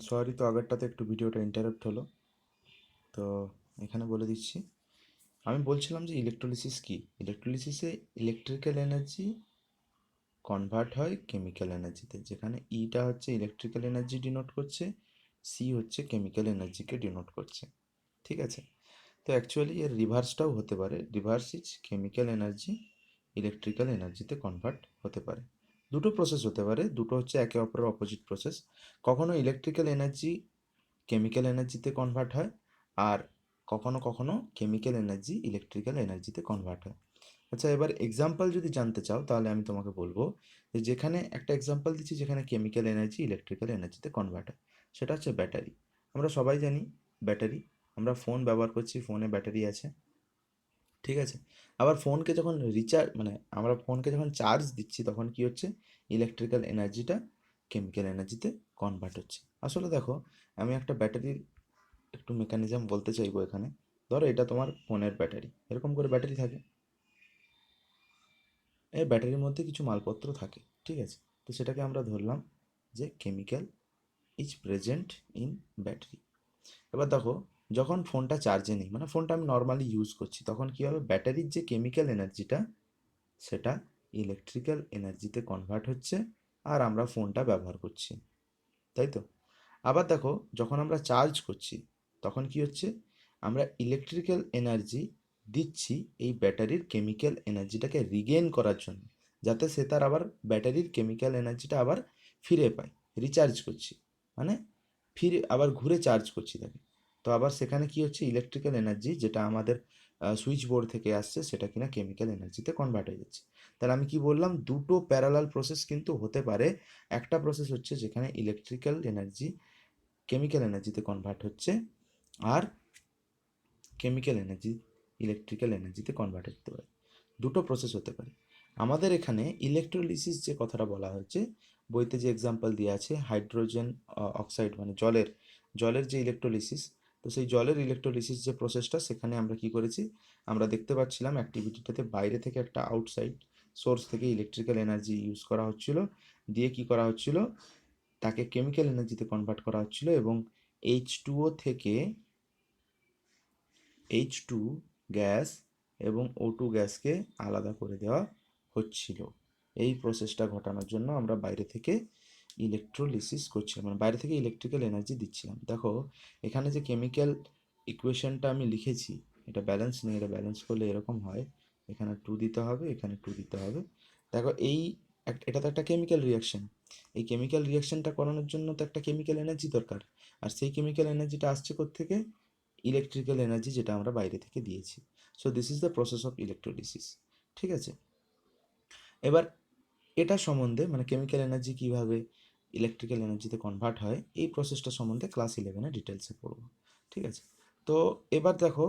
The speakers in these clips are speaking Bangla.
সরি, তো আগেরটাতে একটু ভিডিওটা ইন্টারাপ্ট হলো। তো এখানে বলে দিচ্ছি। আমি বলছিলাম যে ইলেকট্রোলিসিস কি। ইলেকট্রোলিসিসে ইলেকট্রিক্যাল এনার্জি কনভার্ট হয় কেমিক্যাল এনার্জিতে, যেখানে ইটা হচ্ছে ইলেকট্রিক্যাল এনার্জি ডিনোট করছে, সি হচ্ছে কেমিক্যাল এনার্জিকে ডিনোট করছে। ঠিক আছে। তো অ্যাকচুয়ালি এর রিভার্সটাও হতে পারে, reverse is chemical energy electrical এনার্জিতে কনভার্ট হতে পারে। দুটো প্রসেস হতে পারে, দুটো হচ্ছে একে অপরের অপোজিট প্রসেস। কখনো ইলেকট্রিক্যাল এনার্জি কেমিক্যাল এনার্জিতে কনভার্ট হয়, আর কখনো কখনো কেমিক্যাল এনার্জি ইলেকট্রিক্যাল এনার্জিতে কনভার্ট হয়। আচ্ছা, এবার এক্সাম্পল যদি জানতে চাও তাহলে আমি তোমাকে বলবো যে যেখানে একটা এক্সাম্পল দিচ্ছি যেখানে কেমিক্যাল এনার্জি ইলেকট্রিক্যাল এনার্জিতে কনভার্ট হয়, সেটা হচ্ছে ব্যাটারি। আমরা সবাই জানি ব্যাটারি। আমরা ফোন ব্যবহার করছি, ফোনে ব্যাটারি আছে। ঠিক আছে। আবার ফোনকে যখন আমরা ফোনকে যখন চার্জ দিচ্ছি তখন কি হচ্ছে, ইলেকট্রিক্যাল এনার্জিটা কেমিক্যাল এনার্জিতে কনভার্ট হচ্ছে। আসলে দেখো, আমি একটা ব্যাটারির একটু মেকানিজম বলতে চাইবো এখানে। ধরো এটা তোমার ফোনের ব্যাটারি, এরকম করে ব্যাটারি থাকে। এই ব্যাটারির মধ্যে কিছু মালপত্র থাকে, ঠিক আছে। তো সেটাকে আমরা ধরলাম যে chemical is present in battery. এবার দেখো, যখন ফোনটা চার্জে নেই, মানে ফোনটা আমি নর্মালি ইউজ করছি, তখন কী হবে, ব্যাটারির যে কেমিক্যাল এনার্জিটা সেটা ইলেকট্রিক্যাল এনার্জিতে কনভার্ট হচ্ছে, আর আমরা ফোনটা ব্যবহার করছি, তাই তো। আবার দেখো, যখন আমরা চার্জ করছি তখন কি হচ্ছে, আমরা ইলেকট্রিক্যাল এনার্জি দিচ্ছি এই ব্যাটারির কেমিক্যাল এনার্জিটাকে রিগেইন করার জন্য, যাতে সে তার আবার ব্যাটারির কেমিক্যাল এনার্জিটা আবার ফিরে পায়। রিচার্জ করছি মানে ফিরে আবার ঘুরে চার্জ করছি তাকে। তো আবার সেখানে কি হচ্ছে, ইলেকট্রিক্যাল এনার্জি যেটা আমাদের সুইচ বোর্ড থেকে আসছে সেটা কিনা কেমিক্যাল এনার্জিতে কনভার্ট হয়ে যাচ্ছে। তাহলে আমি কি বললাম, দুটো প্যারালাল প্রসেস কিন্তু হতে পারে। একটা প্রসেস হচ্ছে যেখানে ইলেকট্রিক্যাল এনার্জি কেমিক্যাল এনার্জিতে কনভার্ট হচ্ছে, আর কেমিক্যাল এনার্জি ইলেকট্রিক্যাল এনার্জিতে কনভার্ট হতে পারে। দুটো প্রসেস হতে পারে। আমাদের এখানে ইলেকট্রোলিসিস যে কথাটা বলা হয়েছে, বইতে যে এক্সাম্পল দেওয়া আছে হাইড্রোজেন অক্সাইড, মানে জলের জলের যে ইলেকট্রোলিসিস। তো সেই জলের ইলেকট্রোলিসিস যে প্রসেসটা, সেখানে আমরা কি করেছি, আমরা দেখতে পাচ্ছিলাম অ্যাক্টিভিটিটাতে বাইরে থেকে একটা আউটসাইড সোর্স থেকে ইলেকট্রিক্যাল এনার্জি ইউজ করা হচ্ছিল, দিয়ে কি করা হচ্ছিল, তাকে কেমিক্যাল এনার্জিতে কনভার্ট করা হচ্ছিল, এবং H2O থেকে H2 গ্যাস এবং O2 গ্যাসকে আলাদা করে দেওয়া হচ্ছিল। এই প্রসেসটা ঘটানোর জন্য আমরা বাইরে থেকে ইলেকট্রোলিসিস করছিলাম, মানে বাইরে থেকে ইলেকট্রিক্যাল এনার্জি দিচ্ছিলাম। দেখো, এখানে যে কেমিক্যাল ইকুয়েশনটা আমি লিখেছি, এটা ব্যালেন্স নেই, এটা ব্যালেন্স করলে এরকম হয়, এখানে 2 দিতে হবে, এখানে 2 দিতে হবে। দেখো, এটা তো একটা কেমিক্যাল রিয়াকশন। এই কেমিক্যাল রিয়াকশনটা করানোর জন্য তো একটা কেমিক্যাল এনার্জি দরকার, আর সেই কেমিক্যাল এনার্জিটা আসছে কোত্থেকে, ইলেকট্রিক্যাল এনার্জি, যেটা আমরা বাইরে থেকে দিয়েছি। So this is the process of electrolysis. ঠিক আছে। এবার এটা সম্বন্ধে, মানে কেমিক্যাল এনার্জি কীভাবে ইলেকট্রিক্যাল এনার্জিতে কনভার্ট হয়, এই প্রসেসটা সম্বন্ধে ক্লাস 11-এ ডিটেলসে পড়ব। ঠিক আছে। তো এবার দেখো,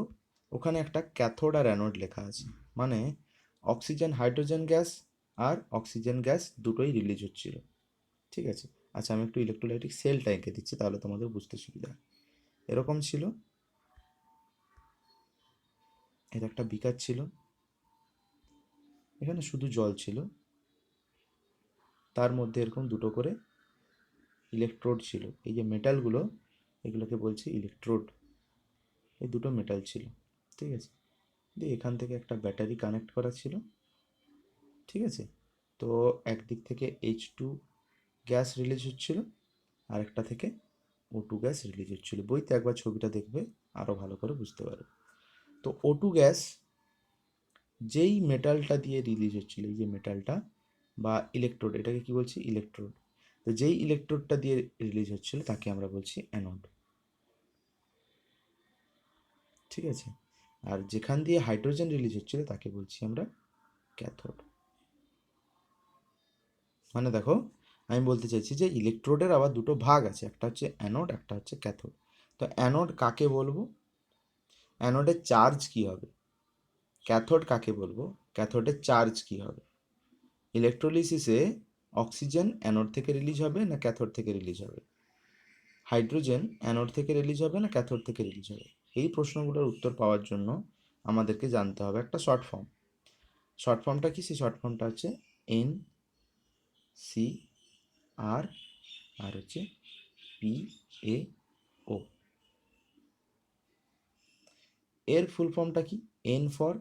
ওখানে একটা ক্যাথোড আর অ্যানোড লেখা আছে, মানে অক্সিজেন হাইড্রোজেন গ্যাস আর অক্সিজেন গ্যাস দুটোই রিলিজ হচ্ছিল। ঠিক আছে। আচ্ছা, আমি একটু ইলেকট্রোলাইটিক সেলটা এঁকে দিচ্ছি, তাহলে তোমাদের বুঝতে সুবিধা হয়। এরকম ছিল, এটা একটা বিকার ছিল, এখানে শুধু জল ছিল, তার মধ্যে এরকম দুটো করে ইলেকট্রোড ছিল। এই যে মেটালগুলো, এগুলোকে বলছি ইলেকট্রোড। এই দুটো মেটাল ছিল, ঠিক আছে। দিয়ে এখান থেকে একটা ব্যাটারি কানেক্ট করা ছিল, ঠিক আছে। তো একদিক থেকে H2 গ্যাস রিলিজ হচ্ছিল, আর একটা থেকে O2 গ্যাস রিলিজ হচ্ছিল। বইতে একবার ছবিটা দেখবে, আরও ভালো করে বুঝতে পারবে। তো O2 গ্যাস যেই মেটালটা দিয়ে রিলিজ হচ্ছিল, এই যে মেটালটা বা ইলেকট্রোড, এটাকে কি বলছি, ইলেকট্রোড। তো যেই ইলেকট্রোডটা দিয়ে রিলিজ হচ্ছিল তাকে আমরা বলছি অ্যানোড। ঠিক আছে। আর যেখান দিয়ে হাইড্রোজেন রিলিজ হচ্ছিল তাকে বলছি আমরা ক্যাথোড। মানে দেখো, আমি বলতে চাইছি যে ইলেকট্রোডের আবার দুটো ভাগ আছে, একটা হচ্ছে অ্যানোড, একটা হচ্ছে ক্যাথোড। তো অ্যানোড কাকে বলবো, অ্যানোডের চার্জ কি হবে। ক্যাথোড কাকে বলবো, ক্যাথোডের চার্জ কি হবে। ইলেকট্রোলিসিসে অক্সিজেন অ্যানোড থেকে রিলিজ হবে না ক্যাথোড থেকে রিলিজ হবে, হাইড্রোজেন অ্যানোড থেকে রিলিজ হবে না ক্যাথোড থেকে রিলিজ হবে। এই প্রশ্নগুলোর উত্তর পাওয়ার জন্য আমাদেরকে জানতে হবে একটা শর্ট ফর্ম। শর্ট ফর্মটা কি, সেই শর্ট ফর্মটা হচ্ছে NCR, আর হচ্ছে PaO। এর ফুল ফর্মটা কি? N for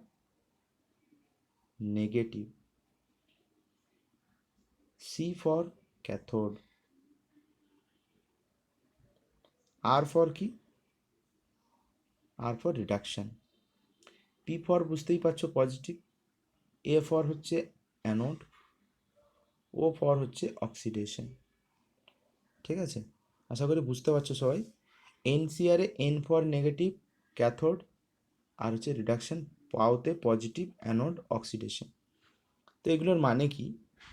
negative, C for cathode, R for কি? R for reduction, P for বুঝতেই পারছো পজিটিভ, A ফর হচ্ছে অ্যানোড, O ফর হচ্ছে অক্সিডেশন। ঠিক আছে, আশা করি বুঝতে পারছো সবাই। এনসিআরে N ফর নেগেটিভ ক্যাথোড, আর হচ্ছে রিডাকশন, পাওতে পজিটিভ, অ্যানোড, অক্সিডেশন। তো এগুলোর মানে কি?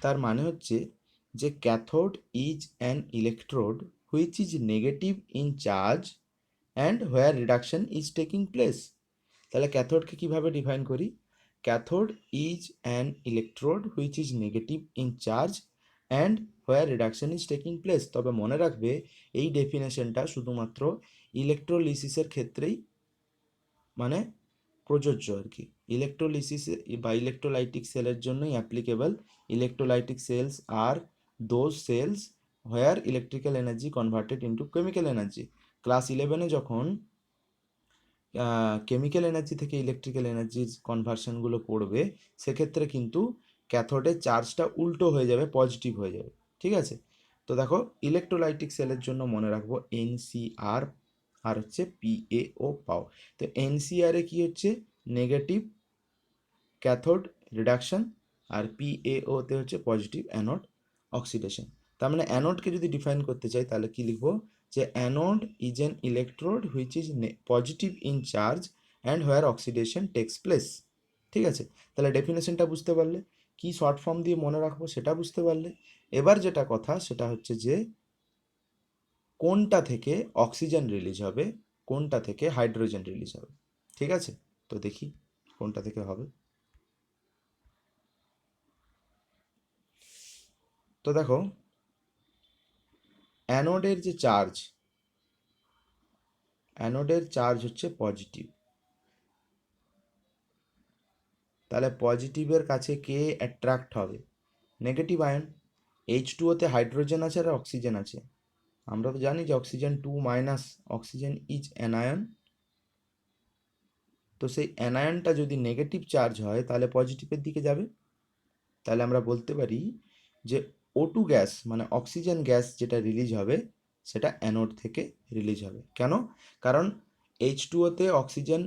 তার মানে হচ্ছে যে cathode is an electrode which is negative in charge and where reduction is taking place. তাহলে ক্যাথোডকে কীভাবে ডিফাইন করি? Cathode is an electrode which is negative in charge and where reduction is taking place. তবে মনে রাখবে এই ডেফিনেশনটা শুধুমাত্র ইলেকট্রোলিসিসের ক্ষেত্রেই মানে প্রযোজ্য আর কি। ইলেকট্রোলিসিস বা ইলেকট্রোলাইটিক সেলের জন্যই অ্যাপ্লিকেবল। ইলেকট্রোলাইটিক সেলস আর those cells where electrical energy converted into chemical energy. Class 11-এ যখন কেমিক্যাল এনার্জি থেকে ইলেকট্রিক্যাল এনার্জির কনভার্সনগুলো পড়বে, সেক্ষেত্রে কিন্তু ক্যাথোডের চার্জটা উল্টো হয়ে যাবে, পজিটিভ হয়ে যাবে। ঠিক আছে, তো দেখো ইলেকট্রোলাইটিক সেলের জন্য মনে রাখবো NCR আর হচ্ছে PaO পাও। তো NCR-এ কি হচ্ছে? নেগেটিভ ক্যাথোড রিডাকশন, আর PaO-তে হচ্ছে পজিটিভ অ্যানোড অক্সিডেশন। তার মানে অ্যানোডকে যদি ডিফাইন করতে চাই তাহলে কি লিখবো? যে anode is an electrode which is positive in charge and where oxidation takes place. ঠিক আছে, তাহলে ডেফিনেশনটা বুঝতে পারলে, কি শর্ট ফর্ম দিয়ে মনে রাখবো সেটা বুঝতে পারলে। এবার যেটা কথা সেটা হচ্ছে যে কোনটা থেকে অক্সিজেন রিলিজ হবে, কোনটা থেকে হাইড্রোজেন রিলিজ হবে। ঠিক আছে, তো দেখি কোনটা থেকে হবে। তো দেখো অ্যানোডের যে চার্জ, অ্যানোডের চার্জ হচ্ছে পজিটিভ। তাহলে পজিটিভের কাছে কে অ্যাট্রাক্ট হবে? Negative ion. H2O-তে হাইড্রোজেন আছে আর অক্সিজেন আছে। আমরা তো জানি যে oxygen 2 minus oxygen is anion. তো সেই অ্যানায়নটা যদি নেগেটিভ চার্জ হয় তাহলে পজিটিভের দিকে যাবে। তাহলে আমরা বলতে পারি যে O2 গ্যাস মানে অক্সিজেন গ্যাস যেটা রিলিজ হবে সেটা অ্যানোড থেকে রিলিজ হবে। কেন? কারণ H2O-তে অক্সিজেন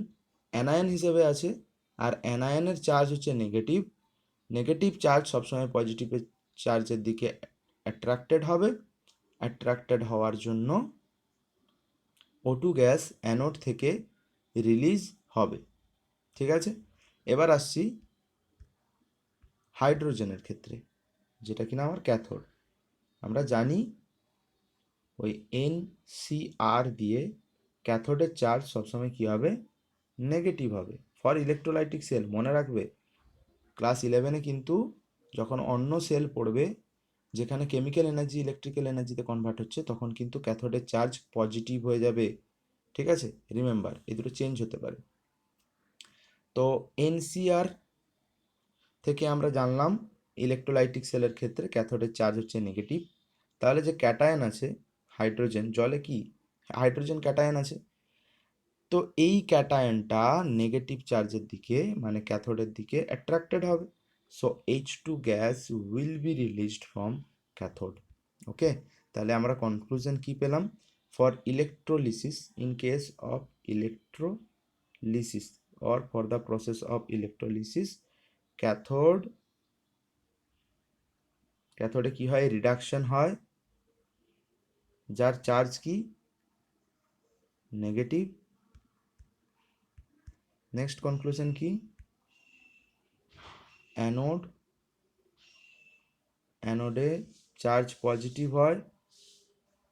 অ্যানায়ন হিসেবে আছে, আর অ্যানায়নের চার্জ হচ্ছে নেগেটিভ। নেগেটিভ চার্জ সবসময় পজিটিভের চার্জের দিকে অ্যাট্রাক্টেড হবে। অ্যাট্রাক্টেড হওয়ার জন্য O2 গ্যাস অ্যানোড থেকে রিলিজ হবে। ঠিক আছে, এবার আসছি হাইড্রোজেনের ক্ষেত্রে, যেটা কিনা আমার ক্যাথোড। আমরা জানি ওই NCR দিয়ে ক্যাথোডের চার্জ সবসময় কী হবে? নেগেটিভ হবে। ফর ইলেকট্রোলাইটিক সেল মনে রাখবে ক্লাস 11-এ কিন্তু যখন অন্য সেল পড়বে যেখানে কেমিক্যাল এনার্জি ইলেকট্রিক্যাল এনার্জিতে কনভার্ট হচ্ছে, তখন কিন্তু ক্যাথোডের চার্জ পজিটিভ হয়ে যাবে। ঠিক আছে, রিমেম্বার এই দুটো চেঞ্জ হতে পারে। তো NCR থেকে আমরা জানলাম ইলেকট্রোলাইটিক সেলের ক্ষেত্রে ক্যাথোডের চার্জ হচ্ছে নেগেটিভ। তাহলে যে ক্যাটায়ন আছে হাইড্রোজেন, জলে কি হাইড্রোজেন ক্যাটায়ন আছে, তো এই ক্যাটায়নটা নেগেটিভ চার্জের দিকে মানে ক্যাথোডের দিকে অ্যাট্রাক্টেড হবে। So H2 gas will be released from cathode. Okay, তাহলে আমরা কনক্লুশন কি পেলাম? For electrolysis, in case of electrolysis or for the process of electrolysis, ক্যাথোডে কি হয়? রিডাকশন হয়, যার চার্জ কি? নেগেটিভ। নেক্সট কনক্লুশন কি? অ্যানোডে চার্জ পজিটিভ হয়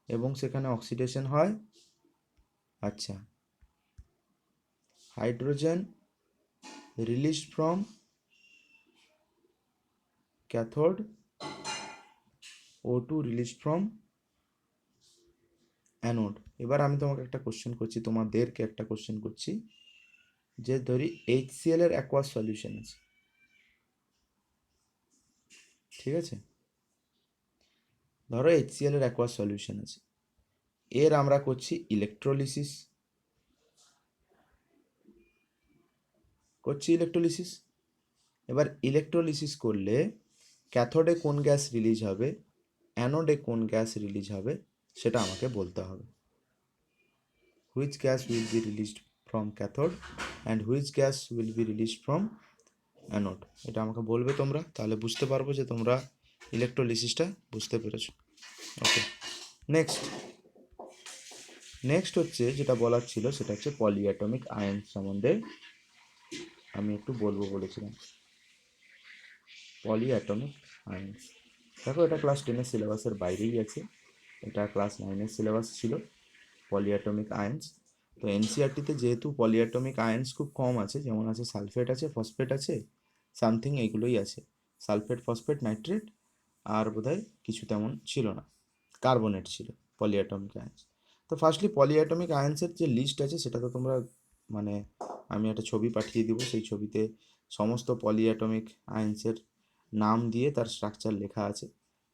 এবং সেখানে অক্সিডেশন হয়। আচ্ছা, hydrogen release from cathode, O2 release from anode. এবার আমি তোমাকে একটা কোশ্চেন করছি, তোমাদেরকে একটা কোশ্চেন করছি, যে ধরি HCl এর অ্যাকোয়াস সলিউশন আছে। ঠিক আছে, ধরো HCl এর অ্যাকোয়াস সলিউশন আছে, এর আমরা করছি ইলেকট্রোলিসিস, এবার ইলেকট্রোলিসিস করলে ক্যাথোডে কোন গ্যাস রিলিজ হবে, অ্যানোডে কোন গ্যাস রিলিজ হবে সেটা আমাকে বলতে হবে। Which gas will be released from cathode and which gas will be released from anode, এটা আমাকে বলবে তোমরা, তাহলে বুঝতে পারবো যে তোমরা ইলেকট্রোলিসিসটা বুঝতে পেরেছো। ওকে, নেক্সট হচ্ছে যেটা বলার ছিল সেটা হচ্ছে পলিঅ্যাটমিক আয়ন সম্বন্ধে আমি একটু বলবো বলেছিলাম। পলিঅ্যাটমিক আয়ন্স, দেখো এটা ক্লাস 10-এর সিলেবাসের বাইরেই আছে, এটা ক্লাস 9-এর সিলেবাস ছিল পলিঅ্যাটমিক আয়ন্স। তো এনসিইআরটিতে যেহেতু পলিঅ্যাটমিক আয়ন্স খুব কম আছে, যেমন আছে সালফেট আছে, ফসফেট আছে, সামথিং এইগুলোই আছে, সালফেট, ফসফেট, নাইট্রেট, আর বোধহয় কিছু তেমন ছিল না, কার্বনেট ছিল পলিঅ্যাটমিক আয়ন্স। তো ফার্স্টলি পলিঅ্যাটমিক আয়ন্সের যে লিস্ট আছে সেটা তো তোমরা মানে আমি একটা ছবি পাঠিয়ে দিব, সেই ছবিতে সমস্ত পলিঅ্যাটমিক আয়ন্সের নাম দিয়ে তার স্ট্রাকচার লেখা আছে।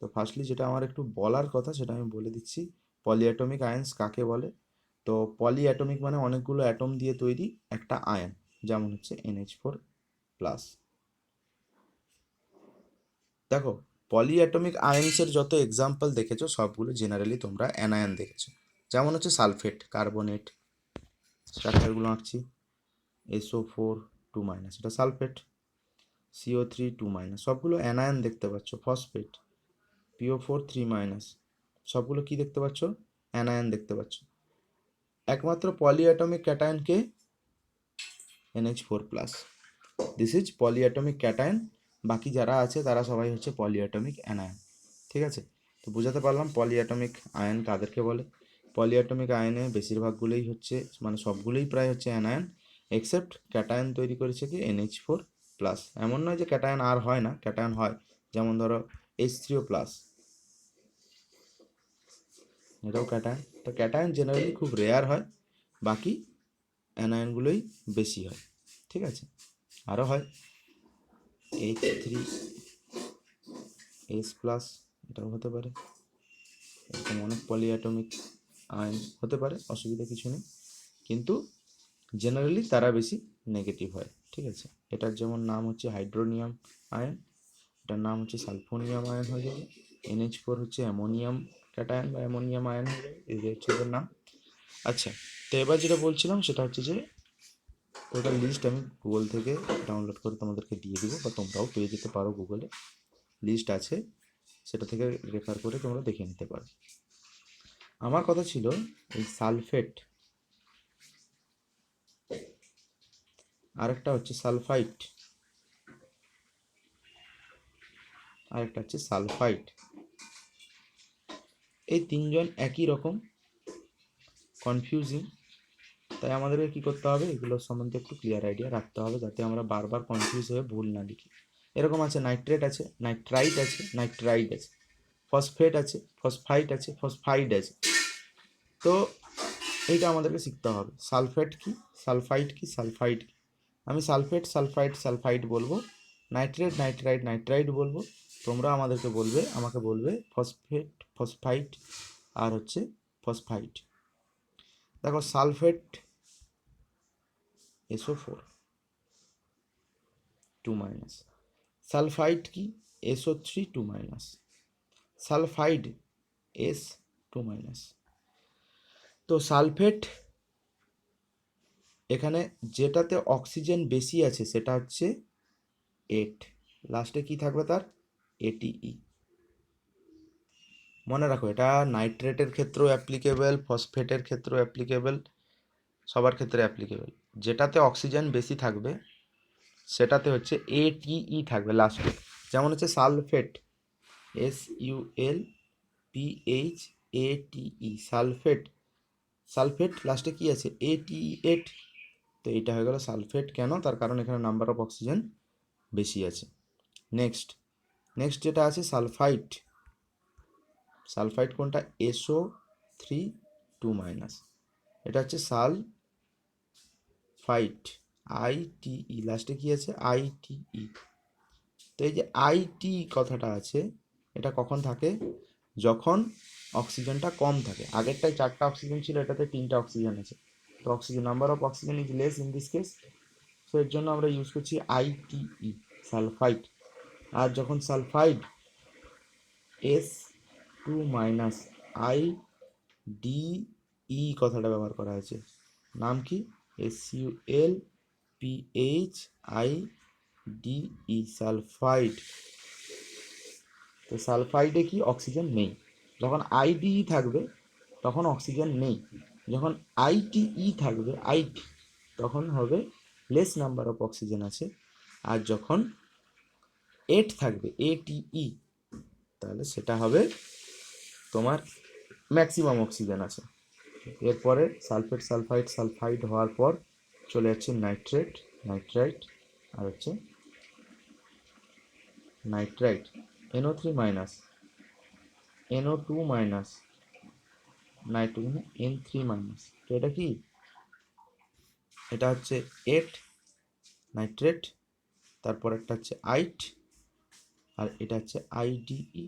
তো ফার্স্টলি যেটা আমার একটু বলার কথা সেটা আমি বলে দিচ্ছি, পলিঅ্যাটমিক আয়ন্স কাকে বলে। তো পলিঅ্যাটমিক মানে অনেকগুলো অ্যাটম দিয়ে তৈরি একটা আয়ন, যেমন হচ্ছে NH4 প্লাস। দেখো পলিঅ্যাটমিক আয়ন্সের যত এক্সাম্পল দেখেছো সবগুলো জেনারেলি তোমরা অ্যানায়ন দেখেছো, যেমন হচ্ছে সালফেট, কার্বনেট, স্ট্রাকচারগুলো আঁকছি, SO4 2- এটা সালফেট, CO3 2- সবগুলো অ্যানায়ন দেখতে পাচ্ছ, ফসফেট, PO4 3- সবগুলো কি দেখতে পাচ্ছ, অ্যানায়ন দেখতে পাচ্ছ। একমাত্র পলিঅ্যাটমিক ক্যাটায়নকে NH4 plus, this is polyatomic cation, বাকি যারা আছে তারা সবাই হচ্ছে পলিঅ্যাটমিক অ্যানায়ন। ঠিক আছে, তো বোঝাতে পারলাম পলিঅ্যাটমিক আয়ন কাদেরকে বলে। পলিঅ্যাটমিক আয়নে বেশিরভাগগুলোই হচ্ছে মানে সবগুলোই প্রায় হচ্ছে অ্যানায়ন, এক্সেপ্ট ক্যাটায়ন তৈরি করেছে কি NH4 প্লাস। এমন নয় যে ক্যাটায়ন আর হয় না, ক্যাটায়ন হয়, যেমন ধরো H3O প্লাস, এটাও ক্যাটায়ন। তো ক্যাটায়ন জেনারেলি খুব রেয়ার হয়, বাকি অ্যানায়নগুলোই বেশি হয়। ঠিক আছে, আরও হয় H3S প্লাস, এটাও হতে পারে, এরকম অনেক পলিঅ্যাটমিক আয়ন হতে পারে, অসুবিধা কিছু নেই, কিন্তু জেনারেলি তারা বেশি নেগেটিভ হয়। ঠিক আছে, এটার যেমন নাম হচ্ছে হাইড্রোনিয়াম আয়ন, এটার নাম হচ্ছে সালফোনিয়াম আয়ন হয়ে যাবে, NH4 হচ্ছে অ্যামোনিয়াম ক্যাটায়ন বা অ্যামোনিয়াম আয়ন হয়ে যাবে, এই যে হচ্ছে এদের নাম। আচ্ছা, তো এবার যেটা বলছিলাম সেটা হচ্ছে যে ওটার লিস্ট আমি গুগল থেকে ডাউনলোড করে তোমাদেরকে দিয়ে দেবো, বা তোমরাও পেয়ে যেতে পারো, গুগলে লিস্ট আছে, সেটা থেকে রেফার করে তোমরা দেখে নিতে পারো। আমার কথা ছিল এই সালফেট, আরেকটা হচ্ছে সালফাইট, আরেকটা হচ্ছে সালফাইট, এই তিনজন একই রকম, কনফিউজিং, তাই আমাদেরকে কী করতে হবে, এগুলোর সম্বন্ধে একটু ক্লিয়ার আইডিয়া রাখতে হবে, যাতে আমরা বারবার কনফিউজ হয়ে ভুল না লিখি। এরকম আছে নাইট্রেট আছে, নাইট্রাইট আছে, নাইট্রাইড আছে, ফসফেট আছে, ফসফাইট আছে, ফসফাইড আছে। তো এইটা আমাদেরকে শিখতে হবে, সালফেট কি, সালফাইট কি, সালফাইড কি। আমি সালফেট, সালফাইট, সালফাইড বলবো, নাইট্রেট, নাইট্রাইট, নাইট্রাইড বলবো, তোমরা আমাকে বলবে ফসফেট, ফসফাইট, আর হচ্ছে ফসফাইট। দেখো সালফেট SO4 2-, সালফাইড কি SO3 2-, সালফাইড S 2-। তো সালফেট এখানে যেটাতে অক্সিজেন বেশি আছে সেটা হচ্ছে 8, লাস্টে কি থাকবে তার ATE। মনে রাখো এটা নাইট্রেটের ক্ষেত্রেও অ্যাপ্লিকেবল, ফসফেটের ক্ষেত্রেও অ্যাপ্লিকেবল, সবার ক্ষেত্রে অ্যাপ্লিকেবল। যেটাতে অক্সিজেন বেশি থাকবে সেটাতে হচ্ছে ATE থাকবে লাস্টে, যেমন হচ্ছে সালফেট SULPHATE, সালফেট, সালফেট লাস্টে কি আছে ATE8। তো এইটা হয়ে গেল সালফেট, কেন, তার কারণ এখানে নাম্বার অফ অক্সিজেন বেশি আছে। নেক্সট যেটা আছে সালফাইট, সালফাইট কোনটা SO3 2-, এটা হচ্ছে সালফাইট ITE, লাস্টে কি আছে ITE। তো এই যে IT কথাটা আছে, এটা কখন থাকে, যখন অক্সিজেনটা কম থাকে। আগেরটায় 4টা অক্সিজেন ছিল, এটাতে 3টা অক্সিজেন আছে। তো oxygen number of oxygen is less in this case. So এর জন্য আমরা ইউজ করছি আইটিই, সালফাইড। আর যখন sulphide S2- I D E কথাটা ব্যবহার করা হয়েছে, নাম কি? SULPHIDE, sulphide. তো সালফাইডে কি অক্সিজেন নেই। যখন আইডিই থাকবে তখন অক্সিজেন নেই। যখন আইটিই থাকবে, আইটি, তখন হবে লেস নাম্বার অফ অক্সিজেন আছে। আর যখন এট থাকবে, ATE, তাহলে সেটা হবে তোমার ম্যাক্সিমাম অক্সিজেন আছে। এরপরে সালফেট, সালফাইড, সালফাইড হওয়ার পর চলে যাচ্ছে নাইট্রেট, নাইট্রাইট, আর হচ্ছে nitrite. NO3-, NO2-, nitrogen N3-। তো এটা কি? এটা হচ্ছে এট, নাইট্রেট, তারপর একটা হচ্ছে আইট, আর এটা হচ্ছে আইডিই।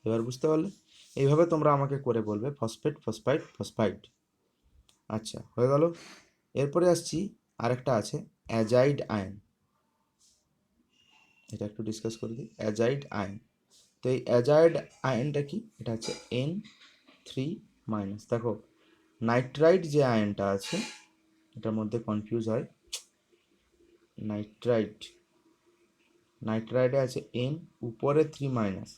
এবার বুঝতে পারলে? এইভাবে তোমরা আমাকে করে বলবে ফসফেট, ফসফাইড, ফসফাইড। আচ্ছা, হয়ে গেল। এরপরে আসছি আরেকটা আছে অ্যাজাইড আয়ন। এটা একটু ডিসকাস করে দিই, অ্যাজাইড আয়ন। তো এই অ্যাজাইড আয়নটা কি? এটা হচ্ছে N3-। দেখো নাইট্রাইট যে আয়নটা আছে এটার মধ্যে কনফিউজ হয়। নাইট্রাইট, নাইট্রাইটে আছে N, উপরে 3-,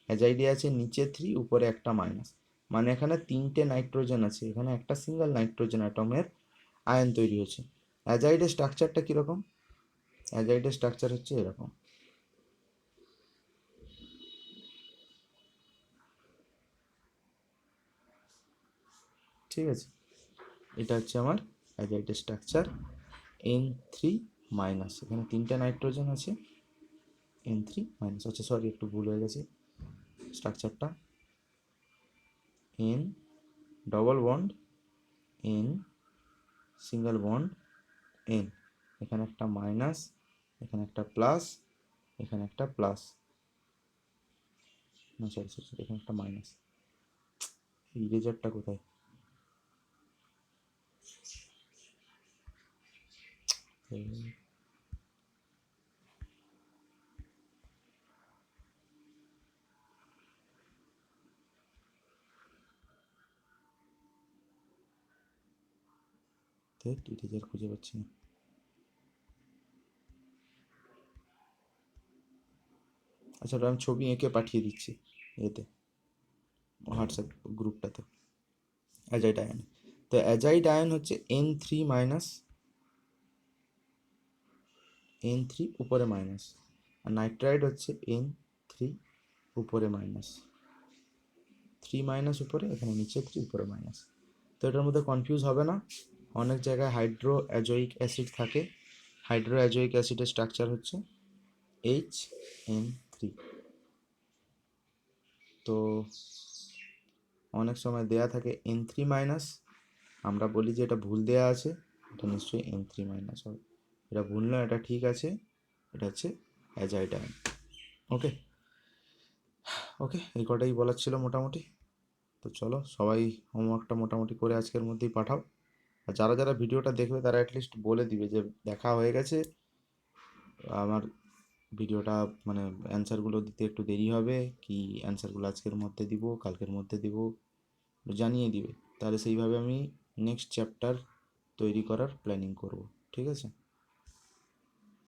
অ্যাজাইডে আছে নিচে 3, উপরে একটা মাইনাস। মানে এখানে 3টে নাইট্রোজেন আছে, এখানে একটা সিঙ্গেল নাইট্রোজেন অ্যাটমের আয়ন তৈরি হয়েছে। অ্যাজাইডের স্ট্রাকচারটা কীরকম? অ্যাজাইডের স্ট্রাকচার হচ্ছে এরকম, ঠিক আছে? এটা হচ্ছে আমার অ্যাজাইডের স্ট্রাকচার, N3-। এখানে 3টে নাইট্রোজেন আছে, N3-। আচ্ছা সরি, একটু ভুল হয়ে গেছে স্ট্রাকচারটা। N double bond, N single bond, N, এখানে একটা মাইনাস, এখানে একটা প্লাস, এখানে একটা প্লাস, না সরি সরি সরি, এখানে একটা মাইনাস। ইরেজারটা কোথায়? ইরেজার খুঁজে পাচ্ছি না। আচ্ছা, ওটা আমি ছবি এঁকে পাঠিয়ে দিচ্ছি এতে, হোয়াটসঅ্যাপ গ্রুপটাতে, অ্যাজাইড আয়ন। তো অ্যাজাইড আয়ন হচ্ছে N3-, N3 উপরে মাইনাস, আর নাইট্রাইড হচ্ছে N3 উপরে মাইনাস, 3- উপরে, এখানে নিচে 3, উপরে মাইনাস। তো এটার মধ্যে কনফিউজ হবে না। অনেক জায়গায় হাইড্রো অ্যাজোয়িক অ্যাসিড থাকে, হাইড্রো অ্যাজোয়িক অ্যাসিডের স্ট্রাকচার হচ্ছে HN3। তো অনেক সময় দেয়া থাকে N3-, আমরা বলি যে এটা ভুল দেয়া আছে, এটা নিশ্চয়ই N3- হবে। এটা ভুল নয়, এটা ঠিক আছে, এটা হচ্ছে অ্যাজাইড আয়ন। ওকে ওকে, এই কটাই বলার ছিল মোটামুটি। তো চলো সবাই হোমওয়ার্কটা মোটামুটি করে আজকের মধ্যেই পাঠাও। আর যারা যারা ভিডিওটা দেখবে তারা অ্যাটলিস্ট বলে দিবে যে দেখা হয়ে গেছে, আমার ভিডিওটা মানে অ্যান্সারগুলো দিতে একটু দেরি হবে, কি অ্যান্সারগুলো আজকের মধ্যে দিব, কালকের মধ্যে দিব, জানিয়ে দিবে। তাহলে সেইভাবে আমি নেক্সট চ্যাপ্টার তৈরি করার প্ল্যানিং করব, ঠিক আছে?